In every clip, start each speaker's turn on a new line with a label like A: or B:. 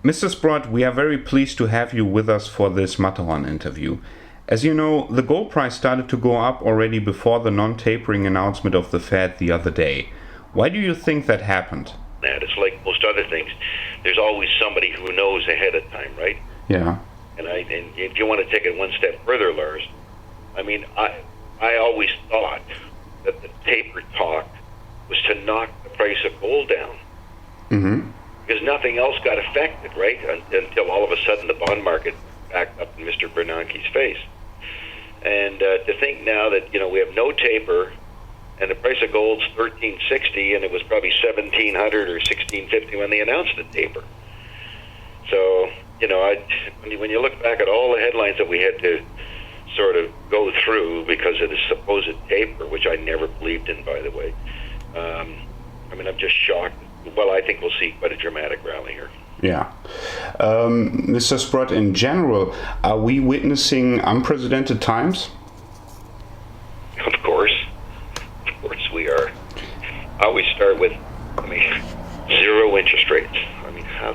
A: Mr. Sprott, we are very pleased to have you with us for this Matterhorn interview. As you know, the gold price started to go up already before the non-tapering announcement of the Fed the other day. Why do you think that happened?
B: That it's like most other things. There's always somebody who knows ahead of time, right?
A: Yeah.
B: And if you want to take it one step further, Lars, I mean, I always thought that the taper talk was to knock the price of gold down.
A: Mm-hmm.
B: Because nothing else got affected, right? Until all of a sudden the bond market backed up in Mr. Bernanke's face. And to think now that, we have no taper and the price of gold's $1,360 and it was probably $1,700 or $1,650 when they announced the taper. So, when you look back at all the headlines that we had to sort of go through because of the supposed taper, which I never believed in, by the way, I'm just shocked. Well, I think we'll see quite a dramatic rally here.
A: Yeah. Mr. Sprott, in general, are we witnessing unprecedented times?
B: Of course we are. I always start with, zero interest rates. How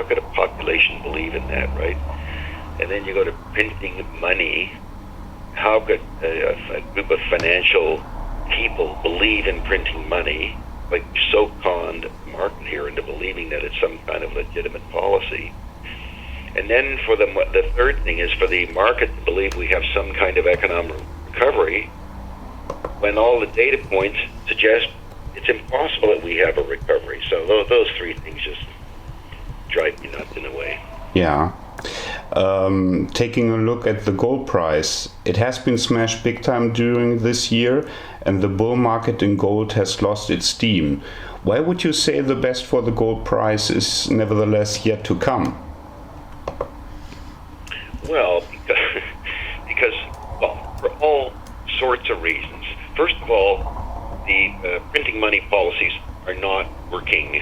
B: could a population believe in that, right? And then you go to printing money. How could a group of financial people believe in printing money? Like, so conned the market here into believing that it's some kind of legitimate policy. And then for the third thing is for the market to believe we have some kind of economic recovery when all the data points suggest it's impossible that we have a recovery. So those three things just drive me nuts in a way.
A: Yeah. Taking a look at the gold price, it has been smashed big time during this year, and the bull market in gold has lost its steam. Why would you say the best for the gold price is nevertheless yet to come?
B: Well, because for all sorts of reasons. First of all, the printing money policies are not working.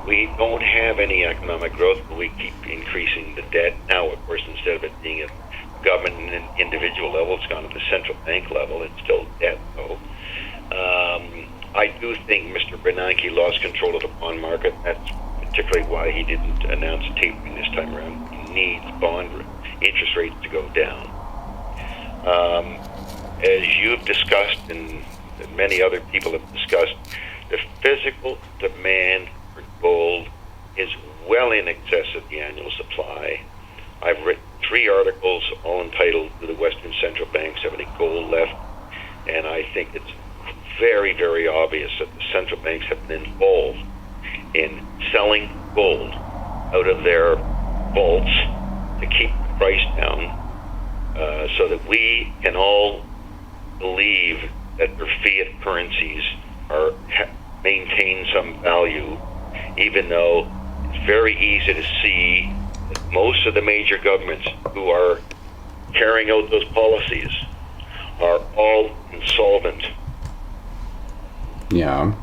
B: We don't have any economic growth, but we keep increasing the debt. Now, of course, instead of it being at government and individual level, it's gone to the central bank level. It's still debt, though. I do think Mr. Bernanke lost control of the bond market. That's particularly why he didn't announce tapering this time around. He needs bond interest rates to go down. As you've discussed and many other people have discussed, the physical demand for gold is well in excess of the annual supply. I've written 3 articles, all entitled "Do the Western Central Banks Have Any Gold Left?" And I think it's very, very obvious that the central banks have been involved in selling gold out of their vaults to keep the price down, so that we can all believe that their fiat currencies maintain some value, even though it's very easy to see that most of the major governments who are carrying out those policies are all insolvent.
A: Yeah.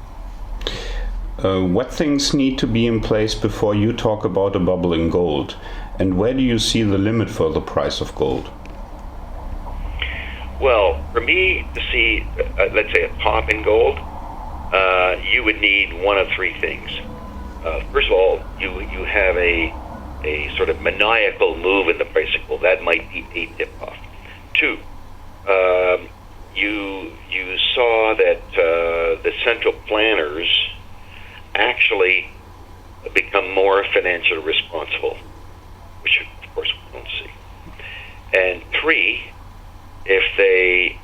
A: What things need to be in place before you talk about a bubble in gold? And where do you see the limit for the price of gold?
B: Well, for me to see, let's say, a pop in gold, you would need one of 3 things. First of all, you have a sort of maniacal move in the price of gold. That might be a tip-off. 2, you saw that the central planners actually become more financially responsible, which of course we don't see. And 3, if they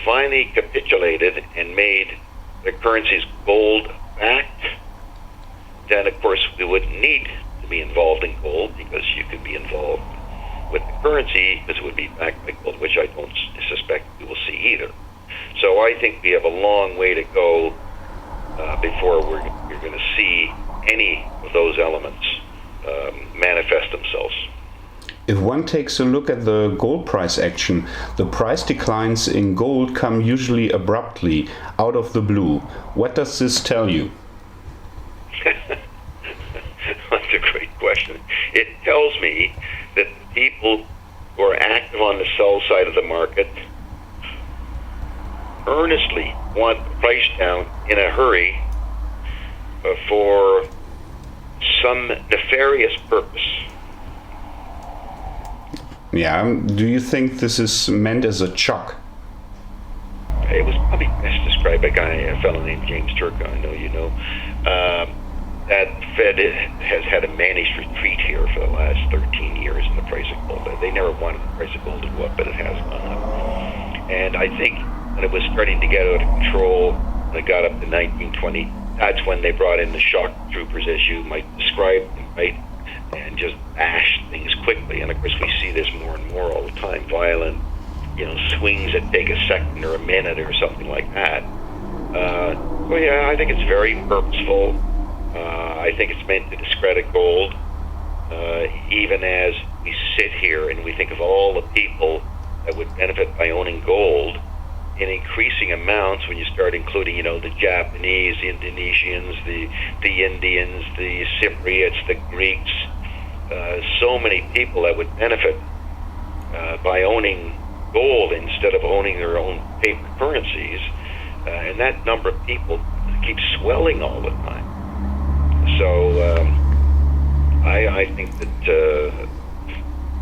B: finally capitulated and made the currencies gold-backed, then of course we wouldn't need to be involved in gold, because you could be involved with the currency because it would be backed by gold, which I don't suspect we will see either. So I think we have a long way to go before you're going to see any of those elements manifest themselves.
A: If one takes a look at the gold price action, the price declines in gold come usually abruptly, out of the blue. What does this tell you?
B: That's a great question. It tells me that the people who are active on the sell side of the market earnestly want the price down in a hurry for some nefarious purpose.
A: Yeah. Do you think this is meant as a shock?
B: It was probably best described by a fellow named James Turco, I know you know. That Fed has had a managed retreat here for the last 13 years in the price of gold. They never wanted the price of gold to go up, but it has gone up. And I think when it was starting to get out of control, when it got up to 1920, that's when they brought in the shock troopers, as you might describe them, right? And just bashed things quickly. And of course, we see this more and more all the time, violent, swings that take a second or a minute or something like that. So yeah, I think it's very purposeful. I think it's meant to discredit gold, even as we sit here and we think of all the people that would benefit by owning gold in increasing amounts when you start including, the Japanese, the Indonesians, the Indians, the Cypriots, the Greeks, so many people that would benefit by owning gold instead of owning their own paper currencies, and that number of people keeps swelling all the time. So I think that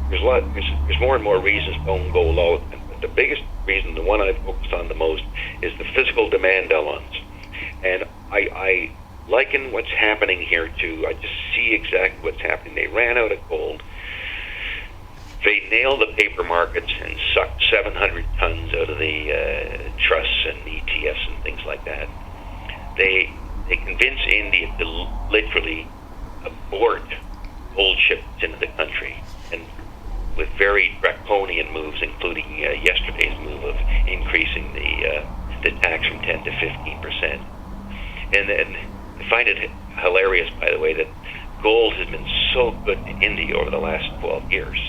B: there's more and more reasons to own gold all the time. But the biggest reason, the one I focused on the most, is the physical demand elements. And I liken what's happening here to, I just see exactly what's happening. They ran out of gold. They nailed the paper markets and sucked 700 tons out of the trusts and ETFs and things like that. They convinced India to literally abort gold shipments into the country, and with very draconian moves, including yesterday's move of increasing the tax from 10 to 15%. And I find it hilarious, by the way, that gold has been so good to India over the last 12 years.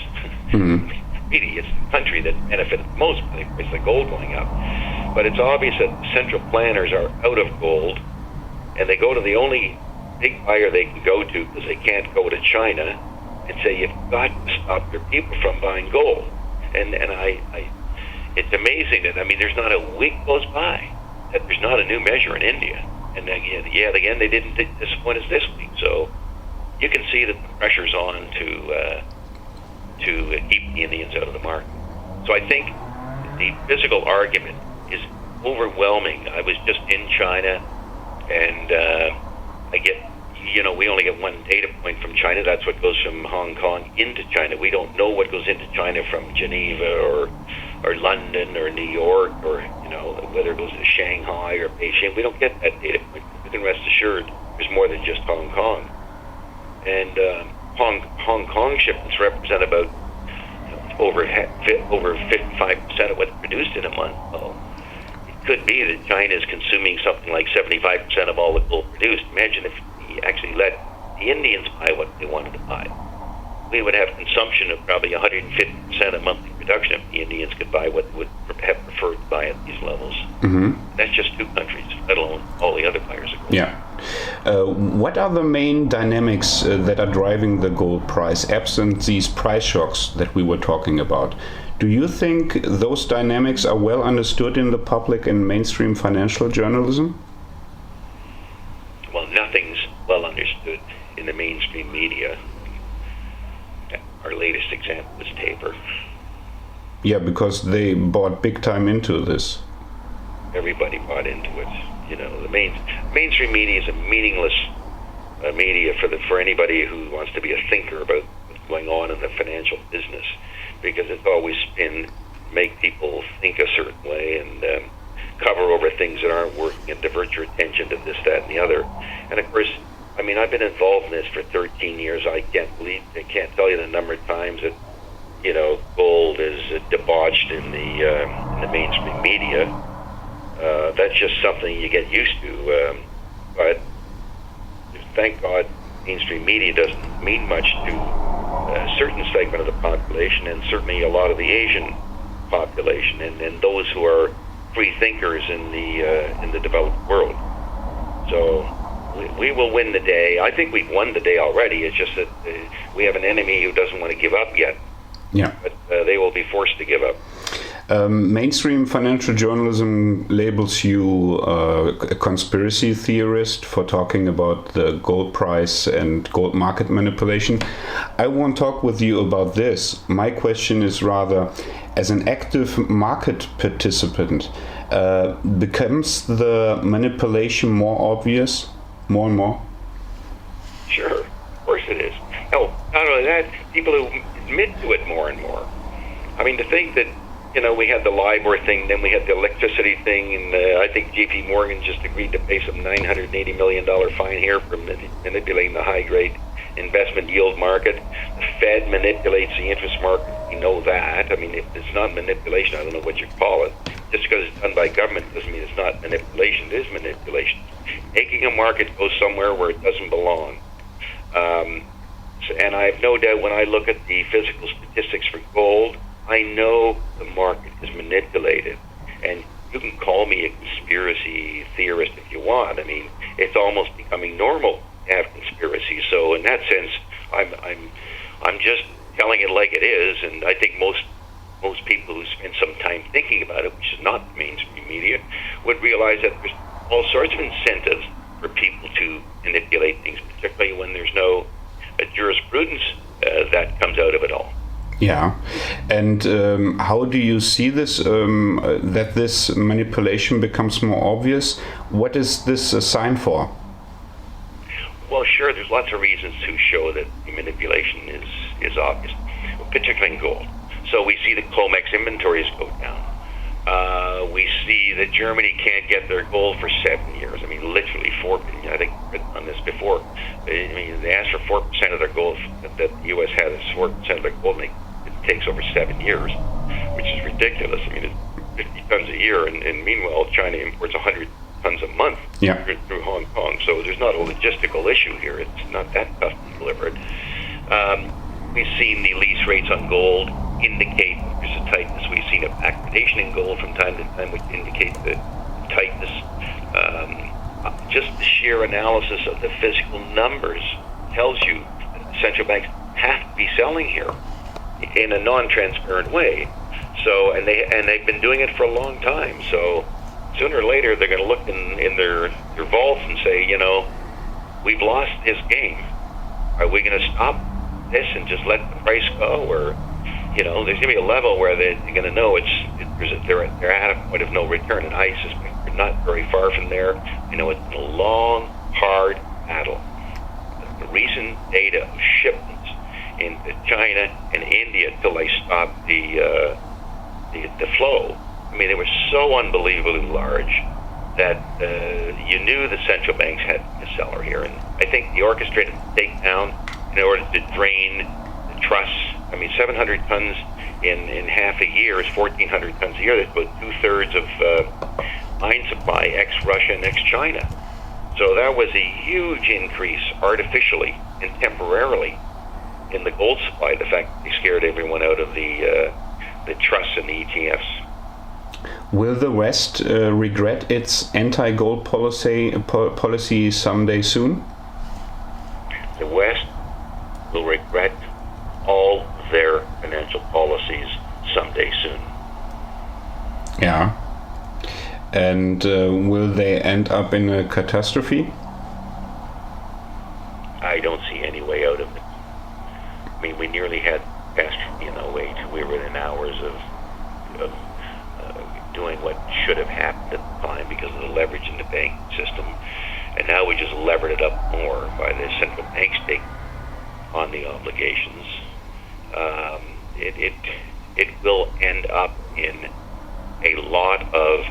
B: Mm-hmm. Really, it's the country that benefited most by the price of gold going up. But it's obvious that central planners are out of gold, and they go to the only big buyer they can go to, because they can't go to China, and say, you've got to stop your people from buying gold. And it's amazing that, there's not a week goes by that there's not a new measure in India. And again, they didn't disappoint us this week. So you can see that the pressure's on to keep the Indians out of the market. So I think the physical argument is overwhelming. I was just in China, and we only get one data point from China. That's what goes from Hong Kong into China. We don't know what goes into China from Geneva or London or New York, or whether it goes to Shanghai or Beijing. We don't get that data point. You can rest assured there's more than just Hong Kong. And Hong Kong shipments represent about over 55% of what's produced in a month. Well, it could be that China is consuming something like 75% of all the gold produced. Imagine if we actually let the Indians buy what they wanted to buy. We would have consumption of probably 150% of monthly production if the Indians could buy what they would have preferred to buy at these levels. Mm-hmm. That's just two countries, let alone all the other buyers of gold.
A: Yeah. What are the main dynamics that are driving the gold price, absent these price shocks that we were talking about? Do you think those dynamics are well understood in the public and mainstream financial journalism?
B: Well, nothing's well understood in the mainstream media. Our latest example is Taper.
A: Yeah, because they bought big time into this.
B: Everybody bought into it. The mainstream media is a meaningless media for anybody who wants to be a thinker about what's going on in the financial business, because it's always been make people think a certain way and cover over things that aren't working and divert your attention to this, that, and the other. And of course, I've been involved in this for 13 years. I can't tell you the number of times that gold is debauched in the mainstream media. That's just something you get used to. But thank God, mainstream media doesn't mean much to a certain segment of the population, and certainly a lot of the Asian population, and those who are free thinkers in the developed world. So we will win the day. I think we've won the day already. It's just that we have an enemy who doesn't want to give up yet.
A: Yeah.
B: But they will be forced to give up.
A: Mainstream financial journalism labels you a conspiracy theorist for talking about the gold price and gold market manipulation. I won't talk with you about this. My question is rather, as an active market participant, becomes the manipulation more obvious, more and more?
B: Sure, of course it is. Hell, not only that, people who admit to it more and more. I mean, to think that, we had the LIBOR thing, then we had the electricity thing, and I think J.P. Morgan just agreed to pay some $980 million fine here for manipulating the high-grade investment yield market. The Fed manipulates the interest market. We know that. I mean, if it's not manipulation, I don't know what you call it. Just because it's done by government doesn't mean it's not manipulation. It is manipulation. Making a market go somewhere where it doesn't belong. And I have no doubt when I look at the physical statistics for gold, I know the market is manipulated. And you can call me a conspiracy theorist if you want. I mean, it's almost becoming normal to have conspiracies. So in that sense, I'm just telling it like it is. And I think most people who spend some time thinking about it, which is not the mainstream media, would realize that there's all sorts of incentives for people to manipulate things, particularly when there's no jurisprudence that comes out of it all.
A: Yeah, and how do you see this, that this manipulation becomes more obvious? What is this a sign for?
B: Well, sure, there's lots of reasons to show that the manipulation is obvious, particularly in gold. So we see the COMEX inventories go down. We see that Germany can't get their gold for 7 years. I mean, literally 4 billion. I think I've written on this before. I mean, they asked for 4% of their gold that the U.S. has 4% of their gold, and it takes over 7 years, which is ridiculous. I mean, it's 50 tons a year, and meanwhile, China imports 100 tons a month through Hong Kong. So there's not a logistical issue here. It's not that tough to deliver it. We've seen the lease rates on gold indicate there's a tightness. We've seen a backwardation in gold from time to time, which indicates the tightness. Just the sheer analysis of the physical numbers tells you that the central banks have to be selling here in a non-transparent way. So, and they've been doing it for a long time. So, sooner or later, they're going to look in their vaults and say, we've lost this game. Are we going to stop this and just let the price go, or there's going to be a level where they're going to know they're at a point of no return, and I suspect we're not very far from there. It's been a long, hard battle. The recent data of shipments into China and India until they stopped the flow. I mean, they were so unbelievably large that you knew the central banks had a seller here, and I think the orchestrated takedown in order to drain the trusts. I mean, 700 tons in half a year is 1,400 tons a year. That's about 2/3 of mine supply, ex-Russia and ex-China. So that was a huge increase artificially and temporarily in the gold supply. The fact that they scared everyone out of the trusts and the ETFs.
A: Will the West regret its anti-gold policy someday soon?
B: The West will regret all their financial policies someday soon.
A: Yeah. And will they end up in a catastrophe?
B: I don't see any way out of it. I mean, we nearly had catastrophe in 2008. We were within hours of doing what should have happened at the time because of the leverage in the banking system. And now we just levered it up more by the central banks taking on the obligations. It will end up in a lot of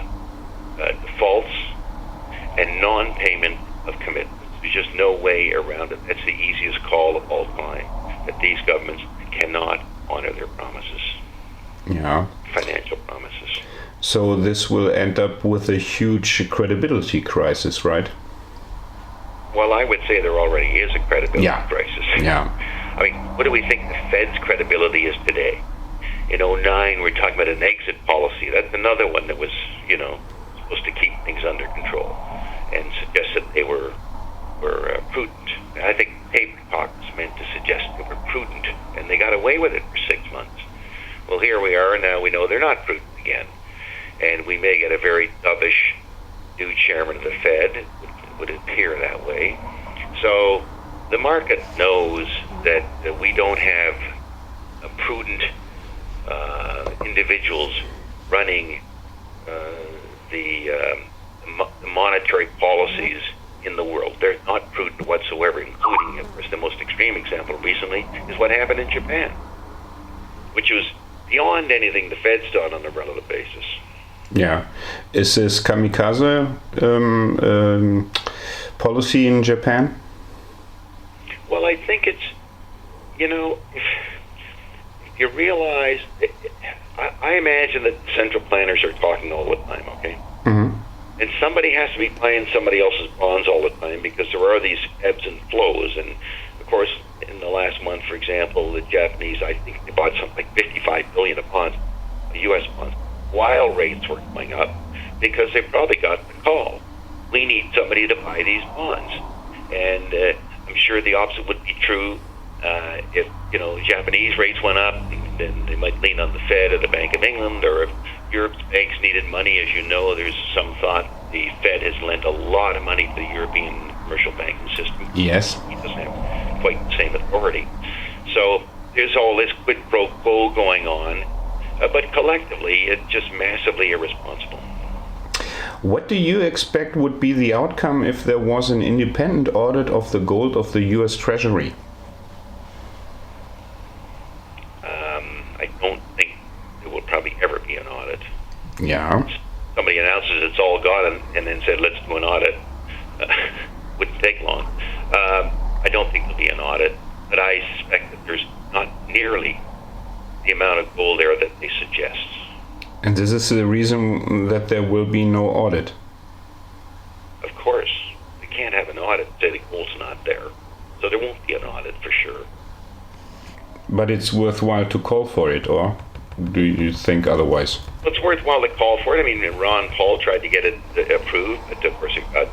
B: defaults and non-payment of commitments. There's just no way around it. That's the easiest call of all time, that these governments cannot honor their promises.
A: Yeah.
B: Financial promises.
A: So this will end up with a huge credibility crisis, right?
B: Well, I would say there already is a credibility crisis.
A: Yeah.
B: I mean, what do we think the Fed's credibility is today? In 2009, we're talking about an exit policy. That's another one that was, supposed to keep things under control and suggest that they were prudent. I think paper talk was meant to suggest they were prudent, and they got away with it for 6 months. Well, here we are, and now we know they're not prudent again. And we may get a very dovish new chairman of the Fed. It would appear that way. So the market knows that we don't have prudent individuals running the monetary policies in the world. They're not prudent whatsoever, including, of course, the most extreme example recently is what happened in Japan, which was beyond anything the Fed's done on a relative basis.
A: Yeah. Is this kamikaze policy in Japan?
B: Well, I think it's, if you realize, I imagine that central planners are talking all the time, okay?
A: Mm-hmm.
B: And somebody has to be buying somebody else's bonds all the time because there are these ebbs and flows. And, of course, in the last month, for example, the Japanese, I think they bought something like $55 billion of bonds, U.S. bonds, while rates were going up because they probably got the call. We need somebody to buy these bonds. And I'm sure the opposite would be true if, Japanese rates went up, then they might lean on the Fed or the Bank of England, or if Europe's banks needed money. As you know, there's some thought the Fed has lent a lot of money to the European commercial banking system.
A: Yes.
B: He doesn't have quite the same authority. So there's all this quid pro quo going on, but collectively it's just massively irresponsible.
A: What do you expect would be the outcome if there was an independent audit of the gold of the U.S. Treasury?
B: I don't think there will probably ever be an audit.
A: Yeah.
B: Somebody announces it's all gone and then said, let's do an audit. Wouldn't take long. I don't think there'll be an audit, but I suspect that there's not nearly the amount of gold there that they suggest.
A: And this is the reason that there will be no audit?
B: Of course. We can't have an audit and say the gold's not there. So there won't be an audit for sure.
A: But it's worthwhile to call for it, or do you think otherwise?
B: Well, it's worthwhile to call for it. I mean, Ron Paul tried to get it approved, but of course it got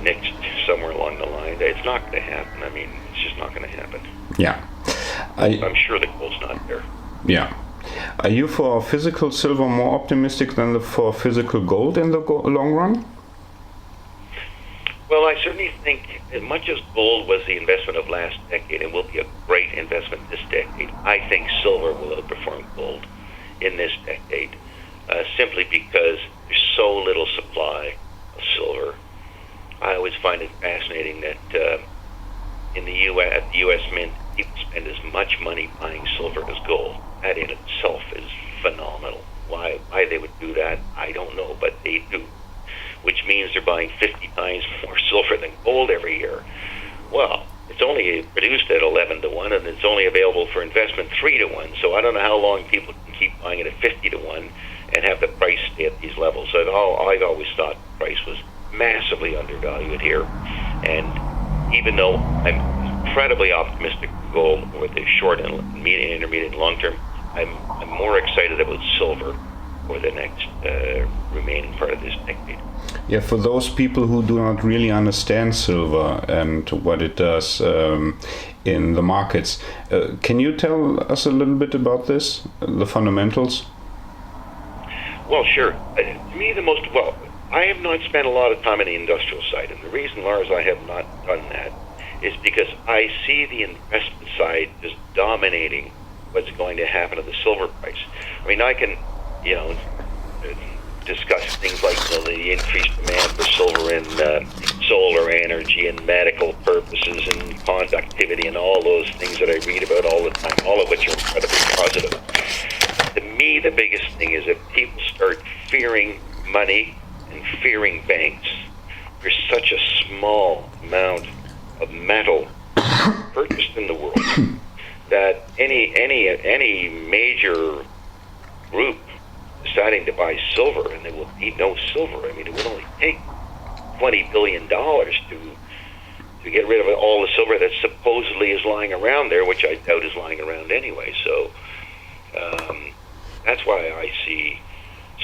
B: nixed somewhere along the line. It's not going to happen. I mean, it's just not going to happen.
A: Yeah.
B: I'm sure the gold's not there.
A: Yeah. Are you for physical silver more optimistic than for physical gold in the long run?
B: Well, I certainly think, as much as gold was the investment of last decade and will be a great investment this decade, I think silver will outperform gold in this decade, simply because there's so little supply of silver. I always find it fascinating that in the U.S., at the U.S. Mint, people spend as much money buying silver as gold. That in itself is phenomenal. Why they would do that, I don't know, but they do. Which means they're buying 50 times more silver than gold every year. Well, it's only produced at 11 to 1, and it's only available for investment 3 to 1. So I don't know how long people can keep buying it at 50 to 1 and have the price stay at these levels. So I've always thought the price was massively undervalued here. And even though I'm incredibly optimistic for gold over the short and intermediate and long term, I'm more excited about silver for the next remaining part of this decade.
A: Yeah, for those people who do not really understand silver and what it does in the markets, can you tell us a little bit about this, the fundamentals?
B: Well, sure. To me, I have not spent a lot of time on the industrial side, and the reason, Lars, I have not done that is because I see the investment side just dominating what's going to happen to the silver price. I mean, I can, discuss things like the increased demand for silver in solar energy and medical purposes and conductivity and all those things that I read about all the time, all of which are incredibly positive. To me, the biggest thing is if people start fearing money and fearing banks, there's such a small amount of metal purchased in the world that any major group deciding to buy silver, and there will be no silver. I mean, it would only take $20 billion to get rid of all the silver that supposedly is lying around there, which I doubt is lying around anyway. So that's why I see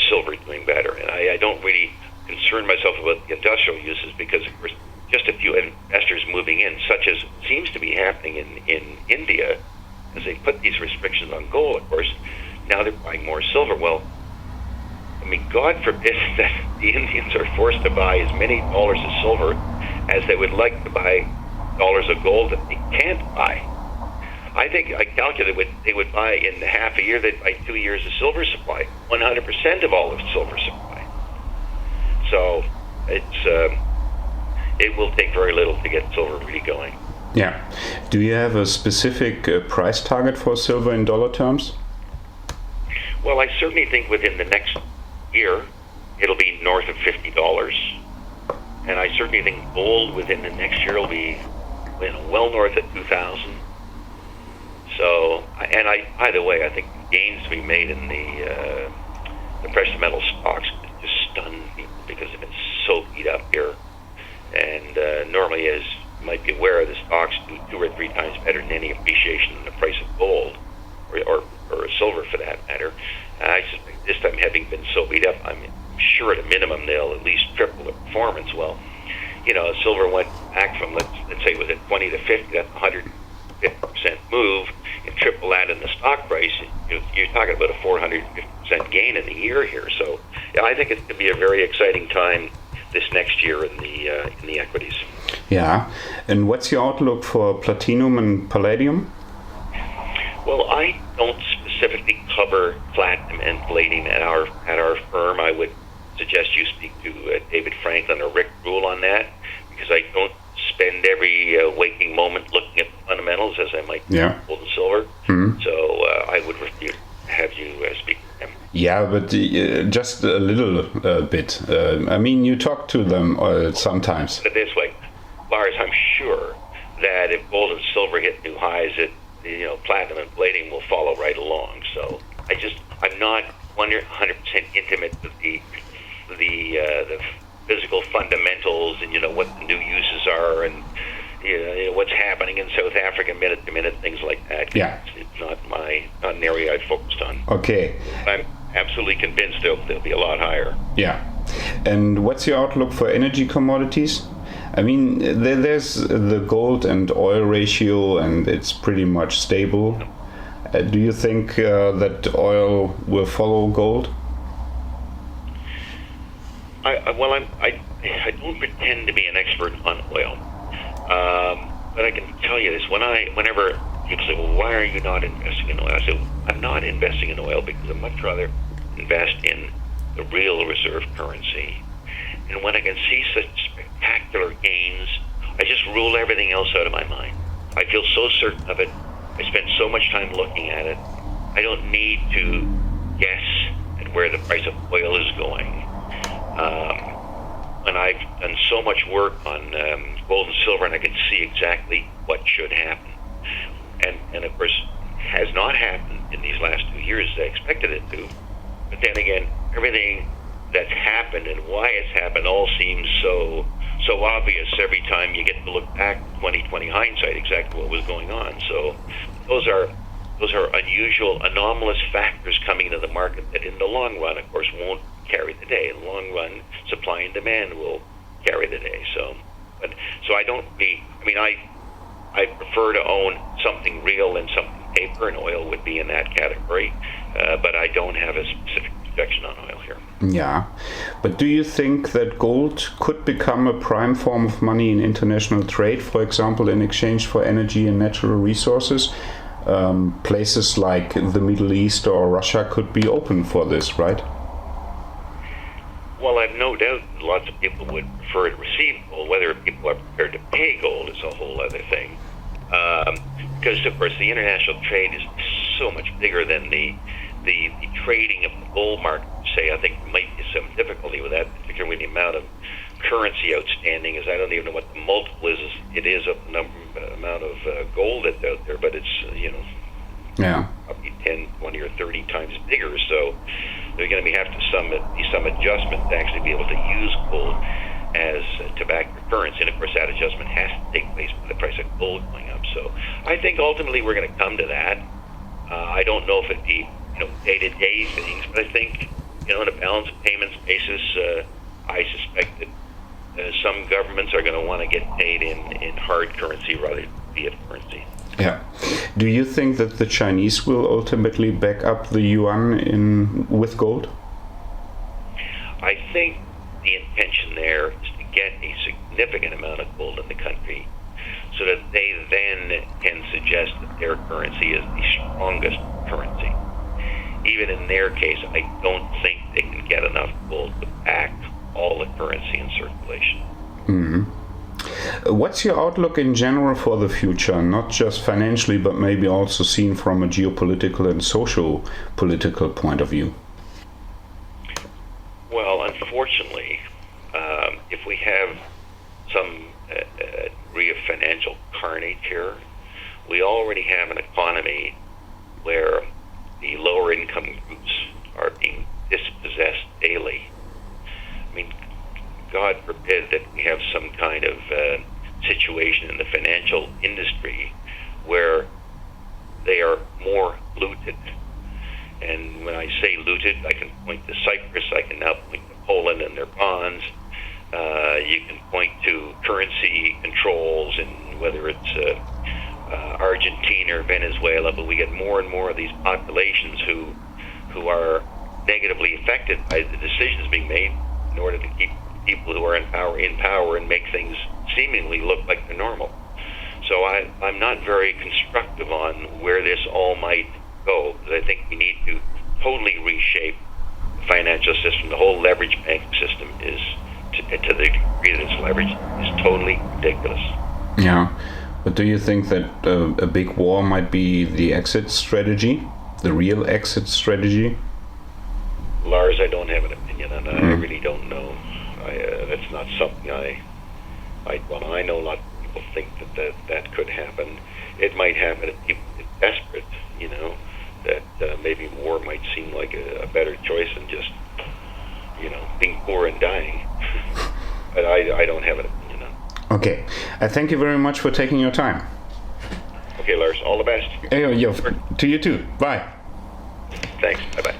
B: silver doing better. And I don't really concern myself about the industrial uses because, of course, just a few investors moving in, such as seems to be happening in India, as they put these restrictions on gold, of course. now they're buying more silver. Well, I mean, God forbid that the Indians are forced to buy as many dollars of silver as they would like to buy dollars of gold that they can't buy. I think I calculated they would buy in half a year, they'd buy 2 years of silver supply, 100% of all of silver supply. So it will take very little to get silver really going.
A: Yeah. Do you have a specific price target for silver in dollar terms?
B: Well, I certainly think within the next year, it'll be north of $50. And I certainly think gold within the next year will be well north of 2,000. So, by the way, I think the gains to be made in the precious metal stocks just stun people because they've been so beat up here. And normally, as you might be aware, the stocks do 2 or 3 times better than any appreciation in the price of gold, or silver for that matter. I suspect this time, having been so beat up, I'm sure at a minimum they'll at least triple the performance. Well, silver went back from, let's say it was at 20 to 50, that's 150% move, and triple that in the stock price. You're talking about a 450% gain in a year here. So, yeah, I think it's going to be a very exciting time this next year in the equities.
A: Yeah, and what's your outlook for platinum and palladium?
B: Well, I don't specifically cover platinum and palladium at our firm. I would suggest you speak to David Franklin or Rick Rule on that, because I don't spend every waking moment looking at the fundamentals as I might gold and silver. Mm-hmm. So I would have you speak to them.
A: Yeah, but just a little bit. I mean, you talk to them sometimes.
B: Put it this way, Lars, I'm sure that if gold and silver hit new highs, platinum and palladium will follow right along. So I'm not 100% intimate with the physical fundamentals and what the new uses are and what's happening in South Africa minute to minute, things like that.
A: Yeah,
B: it's not an area I've focused on.
A: Okay,
B: I'm absolutely convinced they'll be a lot higher.
A: Yeah, and what's your outlook for energy commodities? I mean, there's the gold and oil ratio, and it's pretty much stable. Do you think that oil will follow gold?
B: I don't pretend to be an expert on oil, but I can tell you this: whenever people say, "Well, why are you not investing in oil?" I say, "I'm not investing in oil because I'd much rather invest in the real reserve currency." And when I can see such spectacular gains, I just rule everything else out of my mind. I feel so certain of it. I spend so much time looking at it. I don't need to guess at where the price of oil is going. And I've done so much work on gold and silver, and I can see exactly what should happen. And of course, has not happened in these last 2 years as I expected it to. But then again, everything that's happened and why it's happened all seems so obvious every time you get to look back 20/20 hindsight exactly what was going on. So those are unusual, anomalous factors coming into the market that in the long run, of course, won't carry the day. In the long run, supply and demand will carry the day. So I don't I prefer to own something real than something paper, and oil would be in that category. But I don't have a specific projection on oil here.
A: Yeah, but do you think that gold could become a prime form of money in international trade, for example, in exchange for energy and natural resources? Places like the Middle East or Russia could be open for this, right?
B: Well, I have no doubt lots of people would prefer to receive gold. Whether people are prepared to pay gold is a whole other thing. Because, of course, the international trade is so much bigger than the trading of the gold market. Say, I think there might be some difficulty with that, particularly with the amount of currency outstanding. As I don't even know what the multiple is of the amount of gold that's out there, but it's probably 10, 20, or 30 times bigger. So there's going to have to be some adjustment to actually be able to use gold as to back your currency. And of course, that adjustment has to take place with the price of gold going up. So I think ultimately we're going to come to that. I don't know if it'd be day-to-day things, but I think on a balance of payments basis, I suspect that some governments are going to want to get paid in hard currency rather than fiat currency.
A: Yeah. Do you think that the Chinese will ultimately back up the yuan with gold?
B: I think the intention there is to get a significant amount of gold in the country so that they then can suggest that their currency is the strongest currency. Even in their case, I don't think they can get enough gold to back all the currency in circulation.
A: Mm-hmm. What's your outlook in general for the future, not just financially, but maybe also seen from a geopolitical and social political point of view?
B: Well, unfortunately, if we have some degree of financial carnage here, we already have an economy where the lower income groups are being dispossessed daily. I mean, God forbid that we have some kind of situation in the financial industry where they are more looted. And when I say looted, I can point to Cyprus, I can now point to Poland and their bonds. You can point to currency controls, and whether it's Argentina or Venezuela, but we get more and more of these populations who are negatively affected by the decisions being made in order to keep people who are in power and make things seemingly look like they're normal. So I'm not very constructive on where this all might go, because I think we need to totally reshape the financial system. The whole leverage banking system is, to the degree that it's leveraged, is totally ridiculous.
A: Yeah, but do you think that a big war might be the exit strategy, the real exit strategy?
B: Lars, I don't have an opinion on that. I really don't know. That's not something I know a lot of people think that could happen. It might happen if people get desperate, that maybe war might seem like a better choice than just, being poor and dying. But I don't have an opinion on it.
A: Okay. I thank you very much for taking your time.
B: Okay, Lars, all the best.
A: To you too. Bye.
B: Thanks. Bye-bye.